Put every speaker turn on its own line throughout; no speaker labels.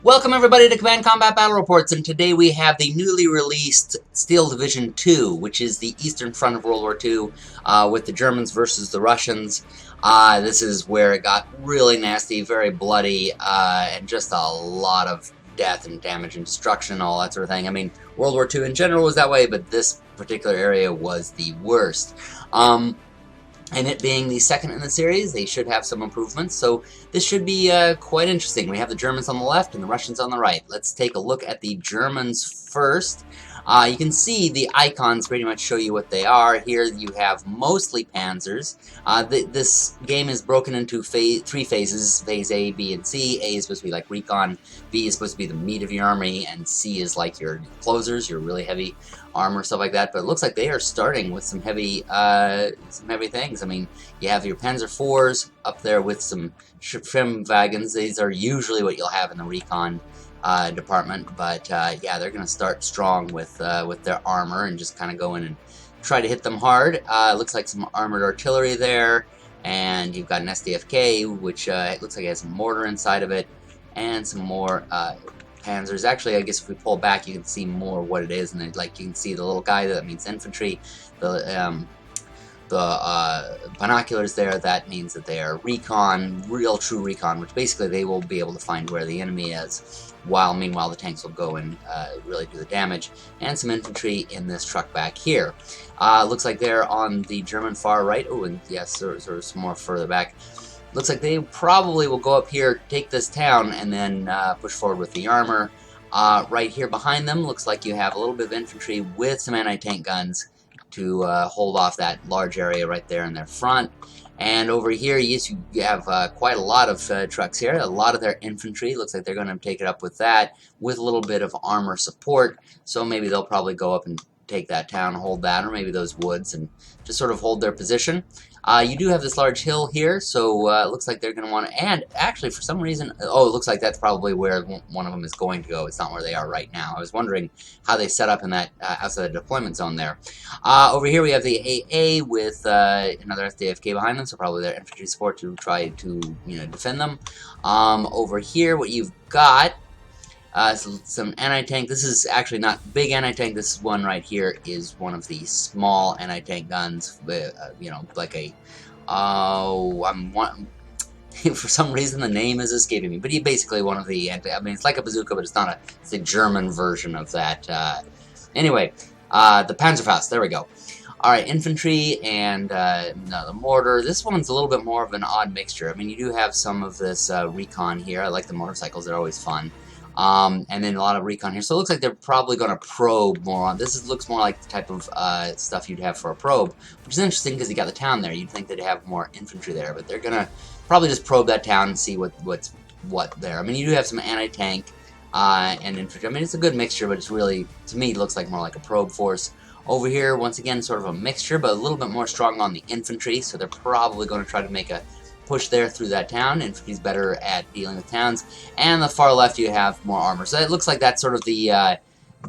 Welcome everybody to Command Combat Battle Reports, and today we have the newly released Steel Division 2, which is the Eastern Front of World War II, with the Germans versus the Russians. This is where it got really nasty, very bloody, and just a lot of death and damage and destruction, all that sort of thing. I mean, World War II in general was that way, but this particular area was the worst. And it being the second in the series, they should have some improvements, so this should be quite interesting. We have the Germans on the left and the Russians on the right. Let's take a look at the Germans first. You can see the icons pretty much show you what they are. Here you have mostly panzers. This game is broken into three phases, phase A, B, and C. A is supposed to be like recon, B is supposed to be the meat of your army, and C is like your closers, your really heavy armor, stuff like that. But it looks like they are starting with some heavy things. I mean, you have your Panzer IVs up there with some Schwimmwagons. These are usually what you'll have in the recon department, but yeah, they're going to start strong with their armor and just kind of go in and try to hit them hard. Looks like some armored artillery there, and you've got an SDFK, which it looks like it has a mortar inside of it, and some more panzers. Actually, I guess if we pull back, you can see more what it is, and it, like you can see the little guy that means infantry. The binoculars there, that means that they are recon, real true recon, which basically they will be able to find where the enemy is, while meanwhile the tanks will go and really do the damage. And some infantry in this truck back here. Looks like they're on the German far right. Oh, and yes, sort of some more further back. Looks like they probably will go up here, take this town, and then push forward with the armor. Right here behind them, looks like you have a little bit of infantry with some anti-tank guns to hold off that large area right there in their front. And over here, yes, you have quite a lot of trucks here. A lot of their infantry. Looks like they're going to take it up with that, with a little bit of armor support. So maybe they'll probably go up and take that town, hold that, or maybe those woods, and just sort of hold their position. You do have this large hill here, so it looks like they're going to want to, and actually for some reason, oh, it looks like that's probably where one of them is going to go. It's not where they are right now. I was wondering how they set up in that outside the deployment zone there. Over here we have the AA with another SDFK behind them, so probably their infantry support to try to defend them. Over here what you've got, some anti-tank. This is actually not big anti-tank. This one right here is one of the small anti-tank guns. Like a for some reason the name is escaping me. But he basically one of the I mean, it's like a bazooka, but it's not a. It's a German version of that. Anyway, the Panzerfaust. There we go. All right, infantry and the mortar. This one's a little bit more of an odd mixture. I mean, you do have some of this recon here. I like the motorcycles; they're always fun. And then a lot of recon here. So it looks like they're probably going to probe more on. This looks more like the type of stuff you'd have for a probe, which is interesting because you got the town there. You'd think they'd have more infantry there, but they're going to probably just probe that town and see what's what there. I mean, you do have some anti-tank and infantry. I mean, it's a good mixture, but it's really, to me, it looks like more like a probe force. Over here, once again, sort of a mixture, but a little bit more strong on the infantry, so they're probably going to try to make a push there through that town. Infantry's better at dealing with towns. And the far left you have more armor. So it looks like that's sort of the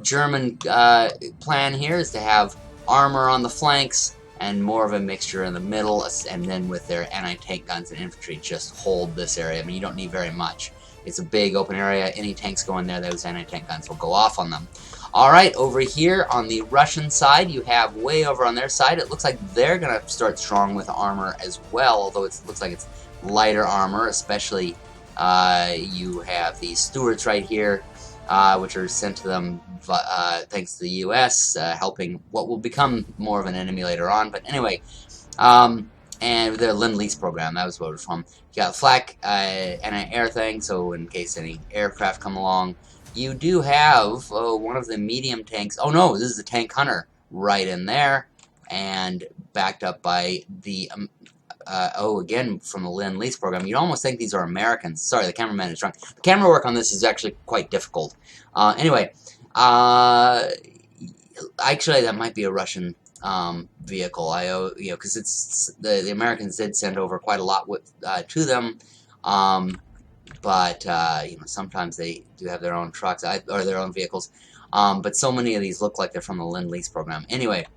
German plan here, is to have armor on the flanks and more of a mixture in the middle, and then with their anti-tank guns and infantry just hold this area. I mean, you don't need very much. It's a big open area. Any tanks go in there, those anti-tank guns will go off on them. Alright, over here on the Russian side, you have way over on their side, it looks like they're going to start strong with armor as well, although it looks like it's lighter armor, especially you have the Stuarts right here, which are sent to them thanks to the US, helping what will become more of an enemy later on. But anyway, and their Lend-Lease program, that was what it was from. You got flak and an air thing, so in case any aircraft come along. You do have one of the medium tanks. Oh no, this is the Tank Hunter right in there, and backed up by the again from the Lend-Lease program. You'd almost think these are Americans. Sorry, the cameraman is drunk. The camera work on this is actually quite difficult. Anyway, actually that might be a Russian vehicle. Because it's the Americans did send over quite a lot to them. But sometimes they do have their own trucks or their own vehicles. But so many of these look like they're from the Lend-Lease program. Anyway,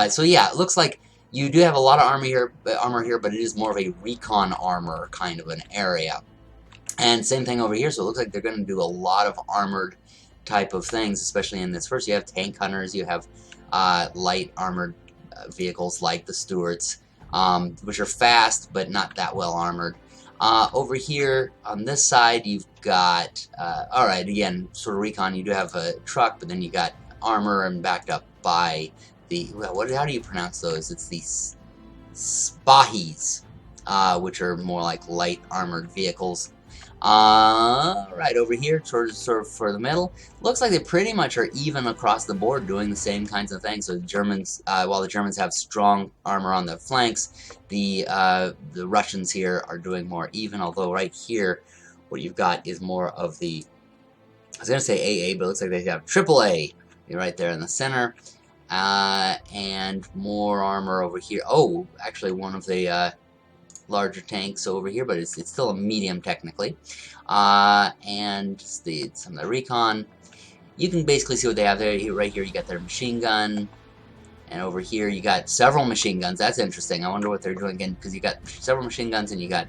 so yeah, it looks like you do have a lot of armor here, but it is more of a recon armor kind of an area. And same thing over here, so it looks like they're going to do a lot of armored type of things, especially in this first. You have tank hunters, you have light armored vehicles like the Stuarts, which are fast but not that well armored. Over here on this side, you've got, alright, again, sort of recon, you do have a truck, but then you got armor and backed up by the, well, how do you pronounce those? It's the Spahis, which are more like light armored vehicles. Right over here, sort of for the middle, looks like they pretty much are even across the board doing the same kinds of things. So the Germans, while the Germans have strong armor on their flanks, the Russians here are doing more even, although right here, what you've got is more of the, I was going to say AA, but it looks like they have AAA right there in the center, and more armor over here. Oh, actually one of the larger tanks over here, but it's still a medium technically. And some of the recon. You can basically see what they have there. Right here you got their machine gun, and over here you got several machine guns. That's interesting. I wonder what they're doing again, because you got several machine guns and you got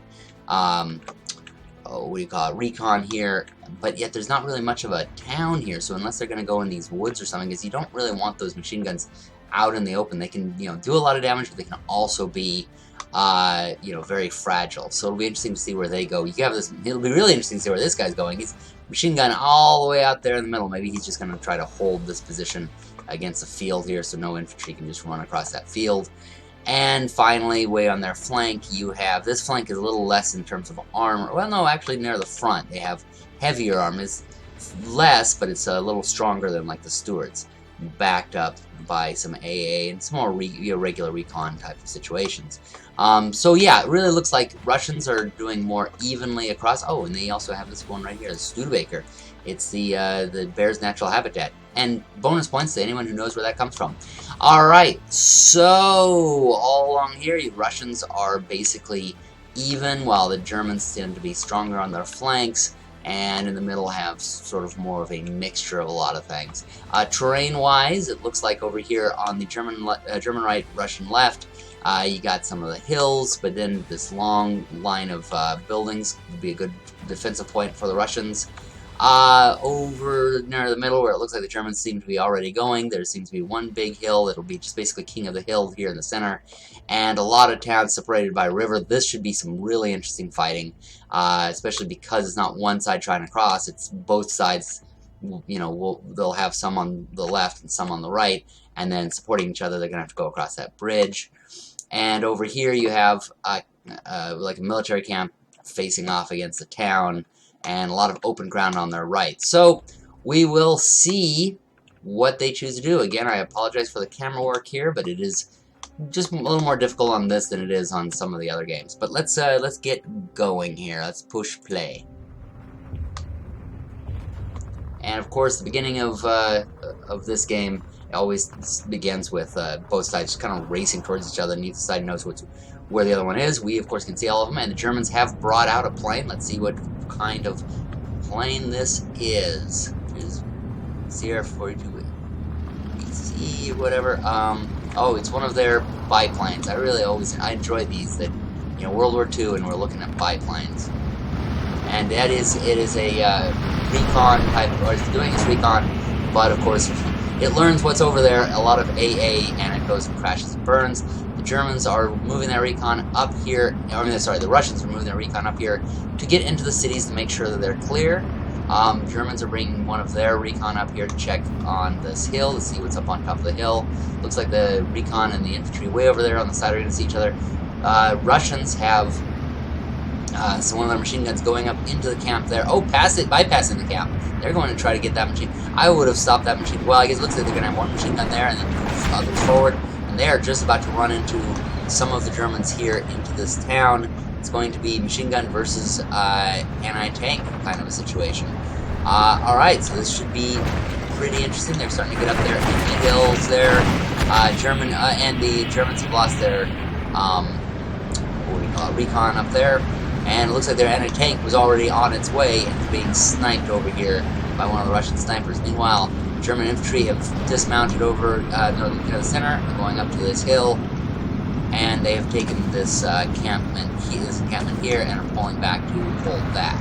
what do you call it, recon here, but yet there's not really much of a town here, so unless they're going to go in these woods or something, because you don't really want those machine guns out in the open. They can, do a lot of damage, but they can also be very fragile. So it'll be interesting to see where they go. You have this. It'll be really interesting to see where this guy's going. He's machine gun all the way out there in the middle. Maybe he's just going to try to hold this position against the field here, so no infantry can just run across that field. And finally, way on their flank, you have this flank is a little less in terms of armor. Well, no, actually near the front they have heavier armor. It's less, but it's a little stronger than like the Stuarts, backed up by some AA and some more regular recon type of situations. So yeah, it really looks like Russians are doing more evenly across. Oh, and they also have this one right here, the Studebaker. It's the bear's natural habitat. And bonus points to anyone who knows where that comes from. Alright, so all along here, you Russians are basically even, while the Germans tend to be stronger on their flanks, and in the middle have sort of more of a mixture of a lot of things. Terrain-wise, it looks like over here on the German right, Russian left, you got some of the hills, but then this long line of buildings would be a good defensive point for the Russians. Over near the middle, where it looks like the Germans seem to be already going, there seems to be one big hill. It'll be just basically king of the hill here in the center, and a lot of towns separated by a river. This should be some really interesting fighting, especially because it's not one side trying to cross, it's both sides. They'll have some on the left and some on the right, and then supporting each other, they're going to have to go across that bridge. And over here you have like a military camp facing off against the town, and a lot of open ground on their right. So we will see what they choose to do. Again, I apologize for the camera work here, but it is just a little more difficult on this than it is on some of the other games. But let's get going here. Let's push play. And of course, the beginning of this game always begins with both sides just kind of racing towards each other. Neither side knows where the other one is. We, of course, can see all of them, and the Germans have brought out a plane. Let's see what kind of plane this is. It's CR-42 BC, whatever. Oh, it's one of their biplanes. I enjoy these. That, World War II, and we're looking at biplanes. And it is a recon type, or it's doing its recon, but of course it learns what's over there, a lot of AA, and it goes and crashes and burns. The Germans are moving their recon up here, the Russians are moving their recon up here to get into the cities to make sure that they're clear. Germans are bringing one of their recon up here to check on this hill, to see what's up on top of the hill. Looks like the recon and the infantry way over there on the side are going to see each other. Russians have one of their machine guns going up into the camp there. Oh, bypassing the camp. They're going to try to get that machine. I would have stopped that machine. Well, I guess it looks like they're going to have one machine gun there and then others forward. And they are just about to run into some of the Germans here into this town. It's going to be machine gun versus anti-tank kind of a situation. Alright, so this should be pretty interesting. They're starting to get up there in the hills there. And the Germans have lost their recon up there. And it looks like their anti-tank was already on its way and being sniped over here by one of the Russian snipers. Meanwhile, German infantry have dismounted over the center, and going up to this hill, and they have taken this encampment here and are pulling back to hold that.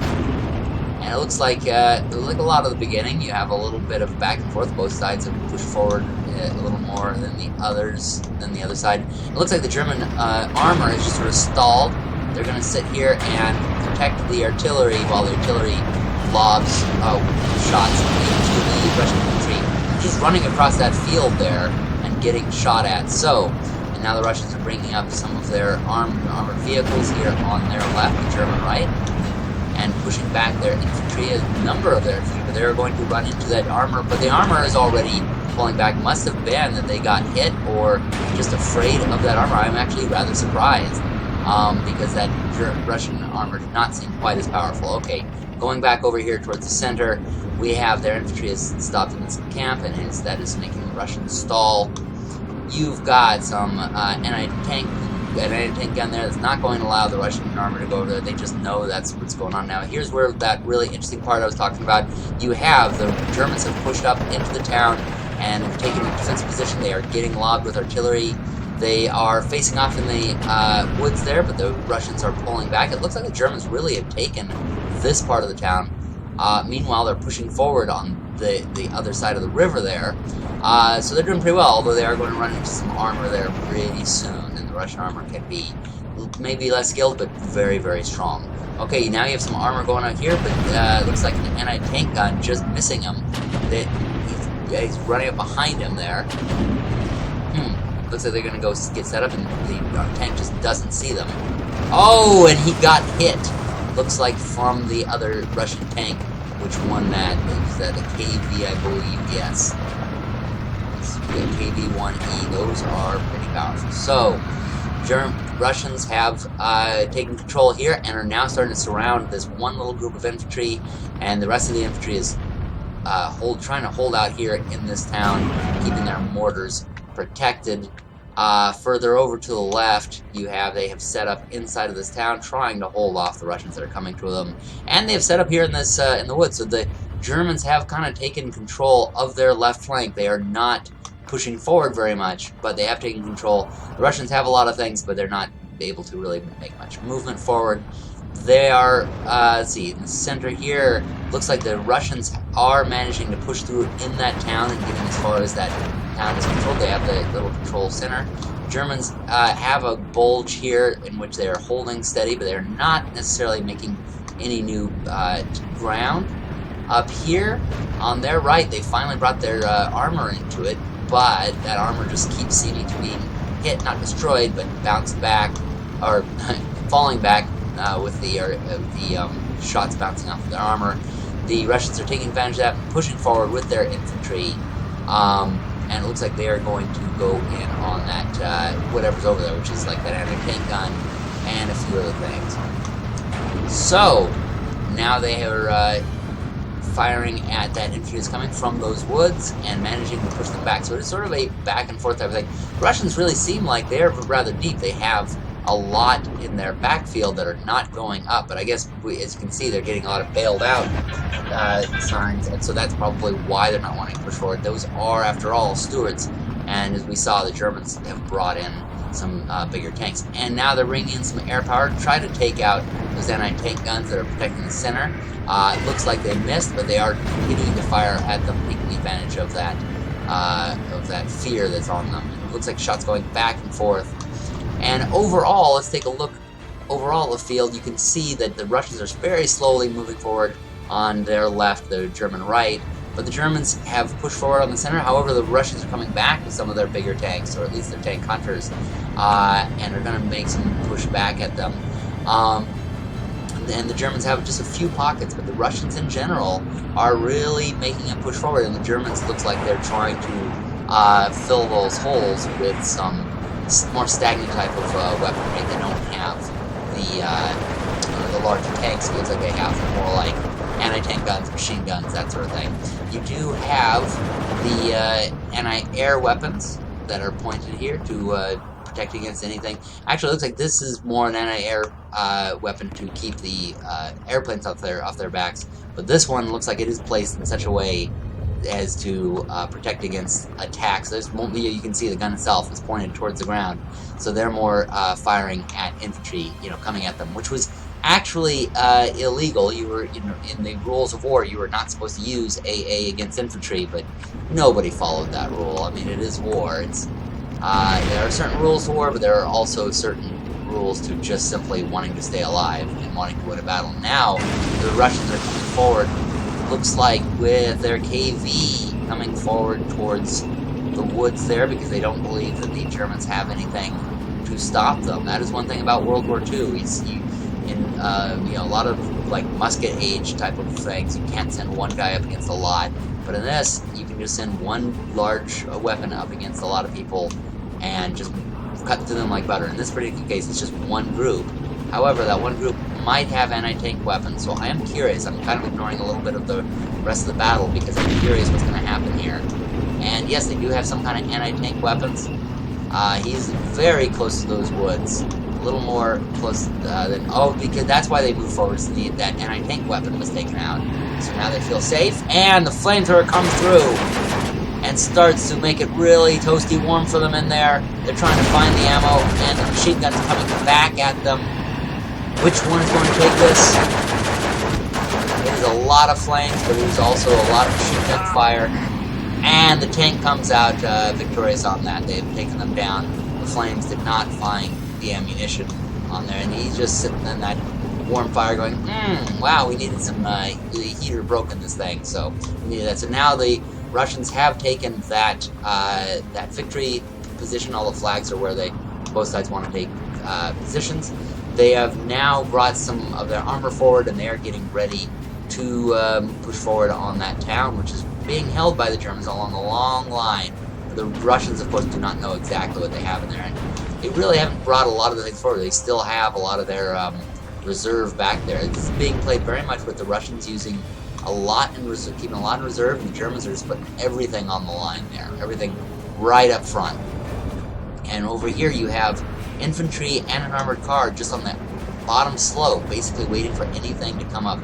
And it looks like a lot of the beginning, you have a little bit of back and forth. Both sides have pushed forward a little more than the other side. It looks like the German armor is just sort of stalled. They're going to sit here and protect the artillery while the artillery lobs shots into the Russian infantry, just running across that field there and getting shot at. So, and now the Russians are bringing up some of their armored vehicles here on their left, the German right, and pushing back their infantry, a number of their infantry, but they're going to run into that armor, but the armor is already pulling back. Must have been that they got hit or just afraid of that armor. I'm actually rather surprised, because that Russian armor did not seem quite as powerful. Okay, going back over here towards the center, we have their infantry has stopped in this camp, and instead is making the Russians stall. You've got some anti-tank gun there that's not going to allow the Russian armor to go over there. They just know that's what's going on now. Here's where that really interesting part I was talking about. You have the Germans have pushed up into the town and have taken a defensive position. They are getting lobbed with artillery. They are facing off in the woods there, but the Russians are pulling back. It looks like the Germans really have taken this part of the town. Meanwhile, they're pushing forward on the other side of the river there. So they're doing pretty well, although they are going to run into some armor there pretty soon. And the Russian armor can be maybe less skilled, but very, very strong. Okay, now you have some armor going out here, but it looks like an anti-tank gun just missing him. He's running up behind him there. Looks like they're going to go get set up, and the tank just doesn't see them. Oh, and he got hit. Looks like from the other Russian tank. Which one that? Is that a KV, I believe? Yes. The KV-1E. Those are pretty powerful. So, Russians have taken control here and are now starting to surround this one little group of infantry, and the rest of the infantry is trying to hold out here in this town, keeping their mortars protected. Further over to the left, they have set up inside of this town, trying to hold off the Russians that are coming to them, and they have set up here in this in the woods. So the Germans have kind of taken control of their left flank. They are not pushing forward very much, but they have taken control. The Russians have a lot of things, but they're not able to really make much movement forward. They are, let's see, in the center here, looks like the Russians are managing to push through in that town and getting as far as that town is controlled. They have the little control center. Germans have a bulge here in which they are holding steady, but they're not necessarily making any new ground. Up here, on their right, they finally brought their armor into it, but that armor just keeps seeming to be hit, not destroyed, but bounced back, or falling back with the shots bouncing off of their armor. The Russians are taking advantage of that and pushing forward with their infantry, and it looks like they are going to go in on that, whatever's over there, which is like that anti-tank gun and a few other things. So, now they are firing at that infantry that's coming from those woods and managing to push them back. So it's sort of a back and forth type of thing. Russians really seem like they're rather deep. They have a lot in their backfield that are not going up, but I guess as you can see, they're getting a lot of bailed out signs, and so that's probably why they're not wanting to push forward. Those are, after all, Stuarts, and as we saw, the Germans have brought in some bigger tanks, and now they're bringing in some air power to try to take out those anti-tank guns that are protecting the center. It looks like they missed, but they are continuing to fire at them, taking advantage of that fear that's on them. It looks like shots going back and forth. And overall, let's take a look overall at the field. You can see that the Russians are very slowly moving forward on their left, the German right, but the Germans have pushed forward on the center. However, the Russians are coming back with some of their bigger tanks, or at least their tank hunters, and are going to make some push back at them. And the Germans have just a few pockets, but the Russians in general are really making a push forward, and the Germans looks like they're trying to fill those holes with some more stagnant type of weaponry. They don't have the larger tanks. It looks like they have more like anti-tank guns, machine guns, that sort of thing. You do have the anti-air weapons that are pointed here to protect against anything. Actually, it looks like this is more an anti-air weapon to keep the airplanes off their backs. But this one looks like it is placed in such a way as to protect against attacks. You can see the gun itself is pointed towards the ground, so they're more firing at infantry, coming at them, which was actually illegal. You were, in the rules of war, you were not supposed to use AA against infantry, but nobody followed that rule. I mean, it is war. There are certain rules to war, but there are also certain rules to just simply wanting to stay alive and wanting to win a battle. Now, the Russians are coming forward, looks like with their KV coming forward towards the woods there, because they don't believe that the Germans have anything to stop them. That is one thing about World War II. A lot of like musket age type of things, you can't send one guy up against a lot. But in this, you can just send one large weapon up against a lot of people and just cut through them like butter. In this particular case, it's just one group. However, that one group might have anti-tank weapons, so I am curious. I'm kind of ignoring a little bit of the rest of the battle because I'm curious what's going to happen here. And yes, they do have some kind of anti-tank weapons. He's very close to those woods. A little more close than... Oh, because that's why they moved forward, so that anti-tank weapon was taken out. So now they feel safe, and the flamethrower comes through and starts to make it really toasty warm for them in there. They're trying to find the ammo, and the machine gun's coming back at them. Which one is going to take this? It is a lot of flames, but it is also a lot of machine gun fire. And the tank comes out victorious on that. They have taken them down. The flames did not find the ammunition on there, and he's just sitting in that warm fire going, wow, we needed some, the heater broke in this thing, so we needed that. So now the Russians have taken that that victory position. All the flags are where both sides want to take positions. They have now brought some of their armor forward, and they are getting ready to push forward on that town, which is being held by the Germans along a long line. The Russians, of course, do not know exactly what they have in there, and they really haven't brought a lot of the things forward. They still have a lot of their reserve back there. It's being played very much with the Russians using a lot in reserve, keeping a lot in reserve, and the Germans are just putting everything on the line there, everything right up front. And over here you have infantry and an armored car just on that bottom slope, basically waiting for anything to come up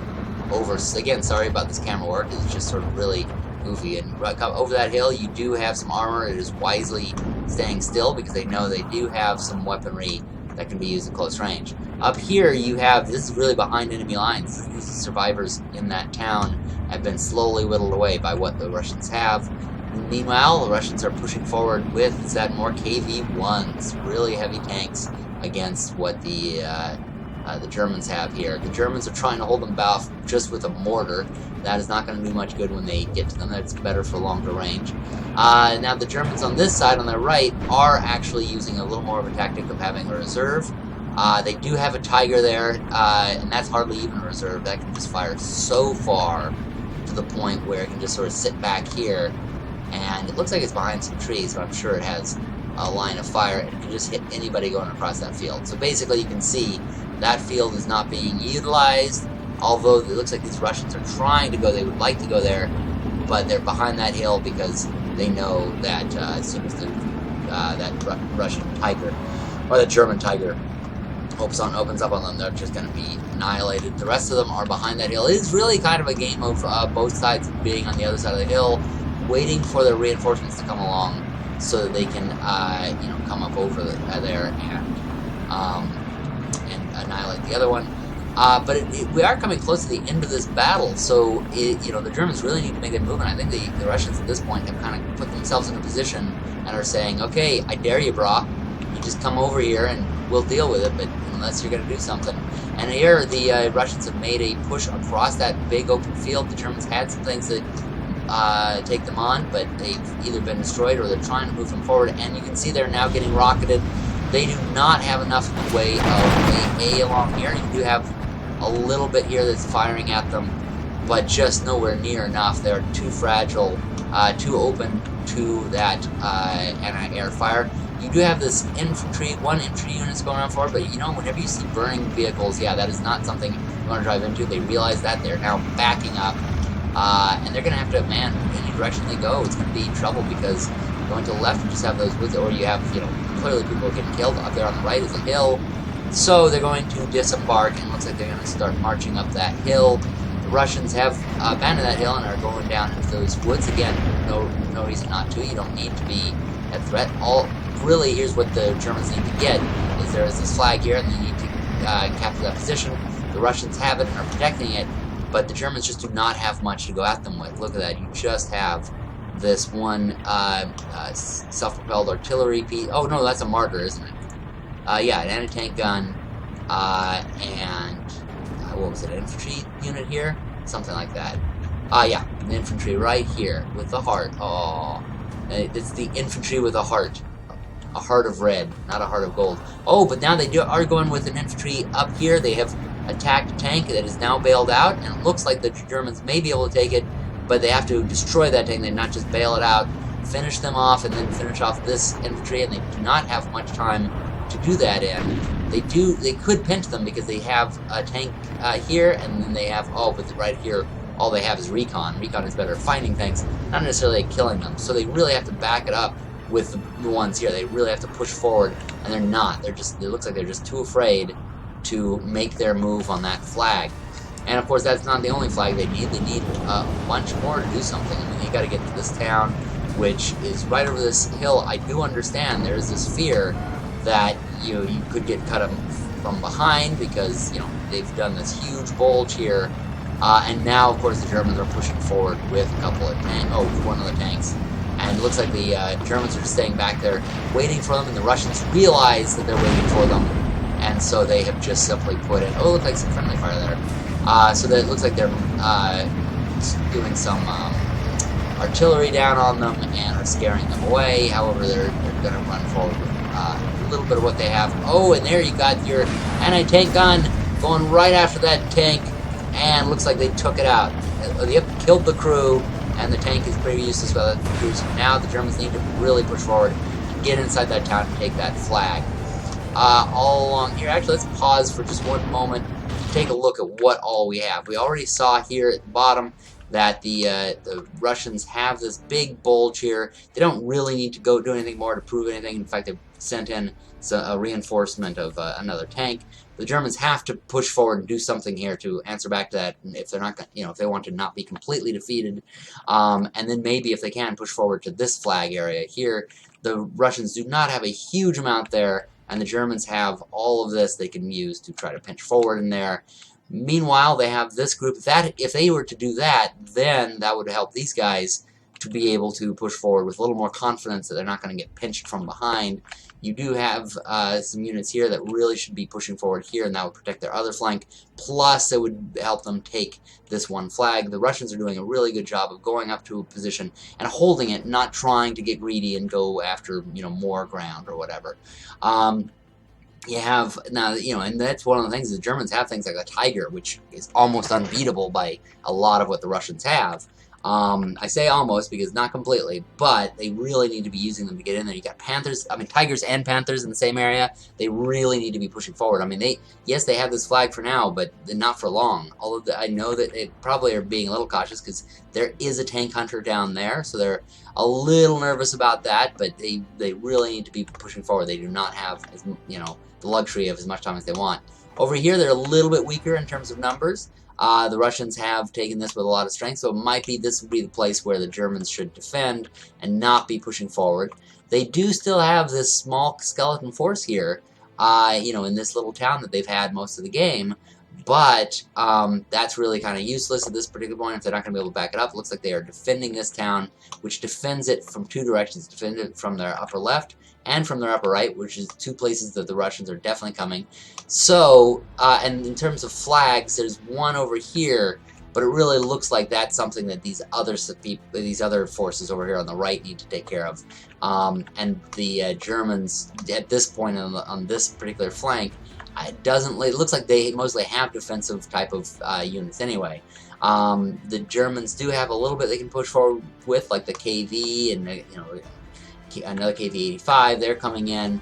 over. So again, sorry about this camera work, it's just sort of really goofy. And over that hill you do have some armor. It is wisely staying still because they know they do have some weaponry that can be used at close range. Up here you have, this is really behind enemy lines. These survivors in that town have been slowly whittled away by what the Russians have. Meanwhile, the Russians are pushing forward with more KV-1s, really heavy tanks, against what the Germans have here. The Germans are trying to hold them off just with a mortar. That is not going to do much good when they get to them. That's better for longer range. Now the Germans on this side, on their right, are actually using a little more of a tactic of having a reserve. They do have a Tiger there, and that's hardly even a reserve. That can just fire so far to the point where it can just sort of sit back here. And it looks like it's behind some trees, but I'm sure it has a line of fire, and it can just hit anybody going across that field. So basically you can see that field is not being utilized, although it looks like these Russians are trying to go. They would like to go there, but they're behind that hill because they know that as soon as that Russian Tiger, or the German Tiger, opens up on them, they're just going to be annihilated. The rest of them are behind that hill. It is really kind of a game of both sides being on the other side of the hill, waiting for their reinforcements to come along so that they can come up over there and annihilate the other one. But we are coming close to the end of this battle, so the Germans really need to make a move, and I think the Russians at this point have kind of put themselves in a position and are saying, okay, I dare you, brah, you just come over here and we'll deal with it, but unless you're going to do something. And here the Russians have made a push across that big open field. The Germans had some things that take them on, but they've either been destroyed or they're trying to move them forward, and you can see they're now getting rocketed. They do not have enough in the way of AA along here. You do have a little bit here that's firing at them, but just nowhere near enough. They're too fragile, too open to that anti-air fire. You do have this one infantry unit's going around forward, but whenever you see burning vehicles, yeah, that is not something you want to drive into. They realize that. They're now backing up, and they're going to have to, man, any direction they go, it's going to be trouble, because going to the left, you just have those woods, or you have, clearly people are getting killed. Up there on the right is a hill, so they're going to disembark, and it looks like they're going to start marching up that hill. The Russians have abandoned that hill and are going down into those woods again. No reason not to. You don't need to be a threat. Really, here's what the Germans need to get, is there is this flag here, and they need to capture that position. The Russians have it and are protecting it, but the Germans just do not have much to go at them with. Look at that. You just have this one self-propelled artillery piece. Oh, no, that's a Marder, isn't it? Yeah, an anti-tank gun, and what was it, an infantry unit here? Something like that. Yeah, an infantry right here with the heart. Oh, it's the infantry with a heart. A heart of red, not a heart of gold. Oh, but now they are going with an infantry up here. They have attacked a tank that is now bailed out, and it looks like the Germans may be able to take it, but they have to destroy that tank. They not just bail it out, finish them off, and then finish off this infantry, and they do not have much time to do that in. They could pinch them because they have a tank here, and then they have, but right here, all they have is recon. Recon is better at finding tanks, not necessarily at killing them. So they really have to back it up with the ones here. They really have to push forward, and they're not. It looks like they're just too afraid to make their move on that flag. And of course, that's not the only flag they need. They need a bunch more to do something. I mean, they got to get to this town, which is right over this hill. I do understand there's this fear that you could get cut from behind because they've done this huge bulge here, and now of course the Germans are pushing forward with a couple of one of the tanks. And it looks like the Germans are just staying back there, waiting for them, and the Russians realize that they're waiting for them, and so they have just simply put in. Oh, it looks like some friendly fire there. So that it looks like they're doing some artillery down on them and are scaring them away. However, they're going to run forward with a little bit of what they have. Oh, and there you got your anti-tank gun going right after that tank, and looks like they took it out. They killed the crew. And the tank is pretty useless without the crews. Now the Germans need to really push forward and get inside that town and take that flag. All along here, actually, let's pause for just one moment to take a look at what all we have. We already saw here at the bottom that the Russians have this big bulge here. They don't really need to go do anything more to prove anything. In fact, they've sent in a reinforcement of another tank. The Germans have to push forward and do something here to answer back to that. If they're not, if they want to not be completely defeated, and then maybe if they can push forward to this flag area here. The Russians do not have a huge amount there, and the Germans have all of this they can use to try to pinch forward in there. Meanwhile, they have this group. If they were to do that, then that would help these guys to be able to push forward with a little more confidence that they're not going to get pinched from behind. You do have some units here that really should be pushing forward here, and that would protect their other flank. Plus, it would help them take this one flag. The Russians are doing a really good job of going up to a position and holding it, not trying to get greedy and go after more ground or whatever. You have now, and that's one of the things. The Germans have things like the Tiger, which is almost unbeatable by a lot of what the Russians have. I say almost because not completely, but they really need to be using them to get in there. You got Tigers and Panthers in the same area. They really need to be pushing forward. I mean, yes, they have this flag for now, but not for long. Although I know that they probably are being a little cautious because there is a tank hunter down there, so they're a little nervous about that. But they really need to be pushing forward. They do not have the luxury of as much time as they want. Over here, they're a little bit weaker in terms of numbers. The Russians have taken this with a lot of strength, so this would be the place where the Germans should defend and not be pushing forward. They do still have this small skeleton force here, in this little town that they've had most of the game, but that's really kind of useless at this particular point if they're not going to be able to back it up. It looks like they are defending this town, which defends it from two directions. Defend it from their upper left and from their upper right, which is two places that the Russians are definitely coming. So, and in terms of flags, there's one over here, but it really looks like that's something that these other forces over here on the right need to take care of. And the Germans, at this point on this particular flank, it looks like they mostly have defensive type of units anyway. The Germans do have a little bit they can push forward with, like the KV and another KV-85. They're coming in.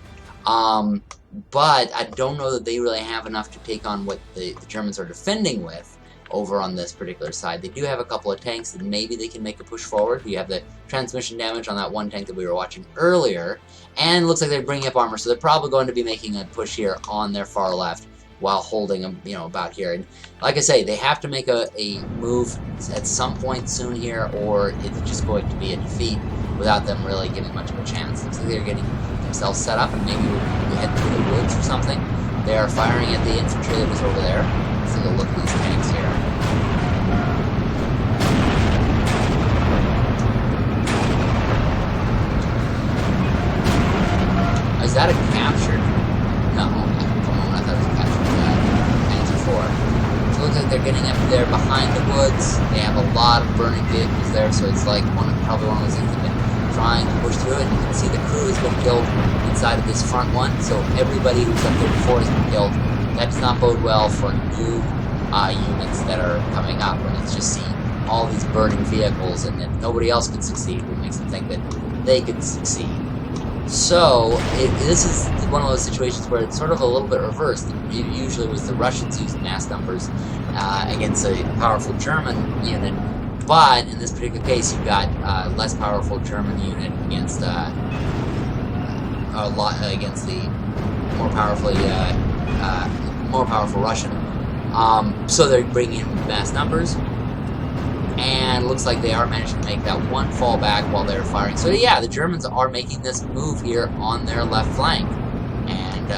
But I don't know that they really have enough to take on what the Germans are defending with over on this particular side. They do have a couple of tanks that maybe they can make a push forward. You have the transmission damage on that one tank that we were watching earlier, and it looks like they're bringing up armor, so they're probably going to be making a push here on their far left while holding them, about here. And like I say, they have to make a move at some point soon here, or it's just going to be a defeat without them really giving much of a chance. Looks like they're getting themselves set up, and maybe we head through the woods or something. They are firing at the infantry that was over there. Let's take a look at these tanks here. Is that a captured? No, come on, I thought it was a captured Panzer IV. So it looks like they're getting up there behind the woods. They have a lot of burning vehicles there, so it's like probably one of those things they've been trying to push through it. You can see the crew has been killed inside of this front one, so everybody who's up there before has been killed. That does not bode well for new units that are coming up, and it's just seeing all these burning vehicles, and then nobody else can succeed, which makes them think that they could succeed. So, this is one of those situations where it's sort of a little bit reversed. It usually was the Russians using mass numbers against a powerful German unit, but in this particular case, you've got less powerful German unit against the more powerful Russian. So they're bringing in mass numbers. And looks like they are managing to make that one fall back while they're firing. So yeah, the Germans are making this move here on their left flank. And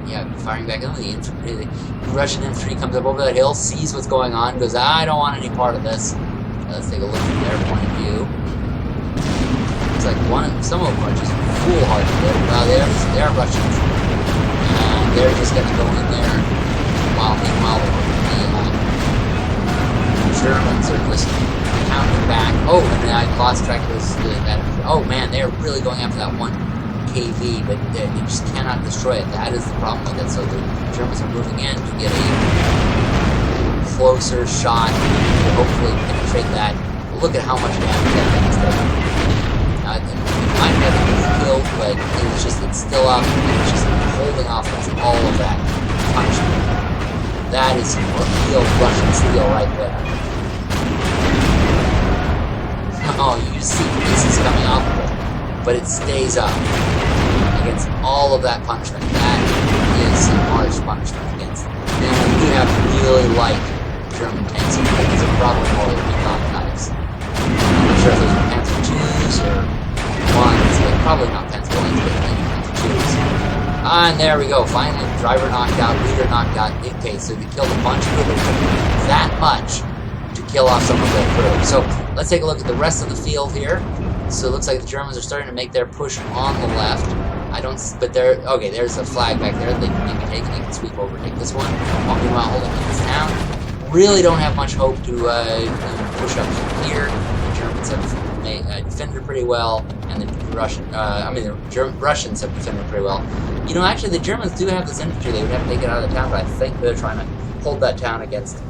yeah, firing back into the infantry. The Russian infantry comes up over the hill, sees what's going on, goes, I don't want any part of this. Let's take a look from their point of view. Looks like some of them are just foolhardy. They're Russians. And they're just going to go in there meanwhile the Germans are just counting back. Oh, and I lost track of that. Oh man, they're really going after that one KV, but they just cannot destroy it. That is the problem with it. So the Germans are moving in to get a closer shot to hopefully penetrate that. But look at how much damage that thing is taking. It might have been killed, but it's still up. It's just holding off all of that punishment. That is some real Russian steel right there. Oh, you just see pieces coming off of it, but it stays up against all of that punishment. That is some harsh punishment against. And we do have really light German tanks, so these are probably more like Recon types. I'm not sure if those are Panzer IIs or ones, but probably not Panzer Is, but maybe Panzer IIs. And there we go. Finally, driver knocked out, leader knocked out. Okay, so they killed a bunch of them. That much to kill off some of their crew. So let's take a look at the rest of the field here. So it looks like the Germans are starting to make their push on the left. Okay, there's a flag back there that they can maybe take, and they can sweep over and take this one. Meanwhile, holding this town. Really don't have much hope to push up from here. The Germans have defended pretty well, and the Russians have defended pretty well. You know, actually, the Germans do have this infantry. They would have to take it out of the town, but I think they're trying to hold that town against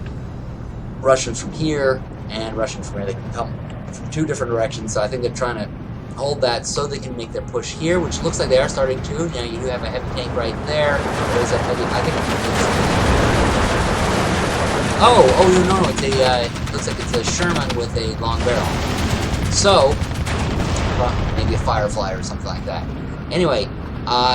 Russians from here and Russians from here. They can come from two different directions, so I think they're trying to hold that so they can make their push here, which looks like they are starting to. Now, you do have a heavy tank right there. There's a heavy, I think no, it's a, looks like it's a Sherman with a long barrel. So, maybe a Firefly or something like that. Anyway,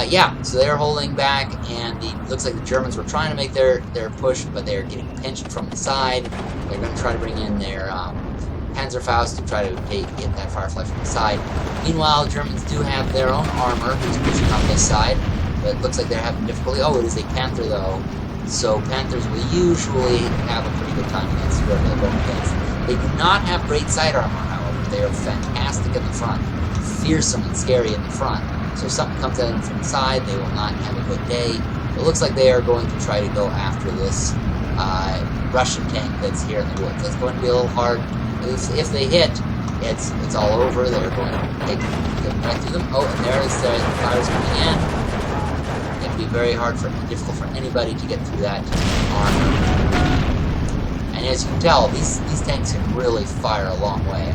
yeah, so they're holding back, and looks like the Germans were trying to make their push, but they're getting pinched from the side. They're going to try to bring in their Panzerfaust to try to get that Firefly from the side. Meanwhile, the Germans do have their own armor who's pushing on this side, but it looks like they're having difficulty. Oh, it is a Panther, though. So Panthers will usually have a pretty good time against whoever they're going against. They do not have great side armor, however. They are fantastic in the front, fearsome and scary in the front. So if something comes at them from the side, they will not have a good day. It looks like they are going to try to go after this Russian tank that's here in the woods. That's going to be a little hard. If they hit, it's all over. They're going to get right through them. Oh, and there's the fires coming in. It would be very difficult for anybody to get through that armor. And as you can tell, these tanks can really fire a long way.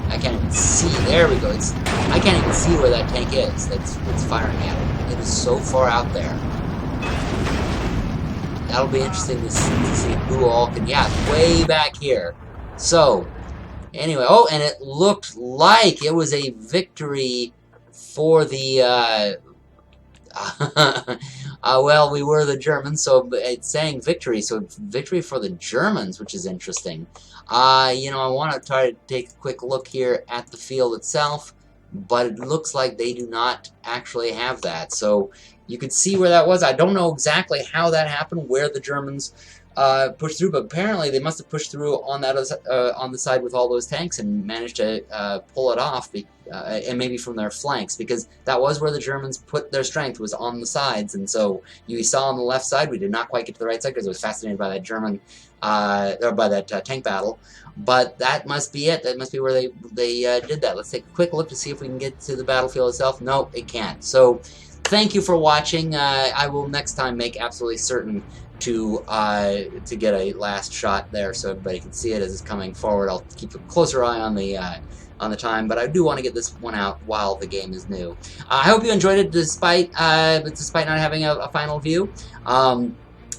I can't even see. There we go. I can't even see where that tank is that's firing at it. It is so far out there. That'll be interesting to see who all can. Yeah, way back here. So, anyway. Oh, and it looked like it was a victory for the. Well, we were the Germans, so it's saying victory. So victory for the Germans, which is interesting. You know, I want to try to take a quick look here at the field itself, but it looks like they do not actually have that. So you could see where that was. I don't know exactly how that happened, where the Germans push through, but apparently they must have pushed through on that on the side with all those tanks and managed to pull it off, and maybe from their flanks, because that was where the Germans put their strength, was on the sides. And so you saw on the left side, we did not quite get to the right side because I was fascinated by that German or by that tank battle. But that must be it. That must be where they did that. Let's take a quick look to see if we can get to the battlefield itself. No, it can't. So thank you for watching. I will next time make absolutely certain to get a last shot there so everybody can see it as it's coming forward. I'll keep a closer eye on the time, but I do want to get this one out while the game is new. I hope you enjoyed it despite not having a final view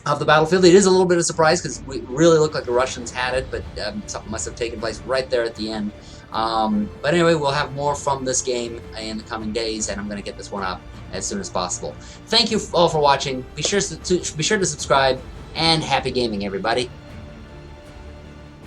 of the battlefield. It is a little bit of a surprise because we really looked like the Russians had it, but something must have taken place right there at the end. But anyway, we'll have more from this game in the coming days, and I'm going to get this one up as soon as possible. Thank you all for watching. Be sure to subscribe, and happy gaming, everybody.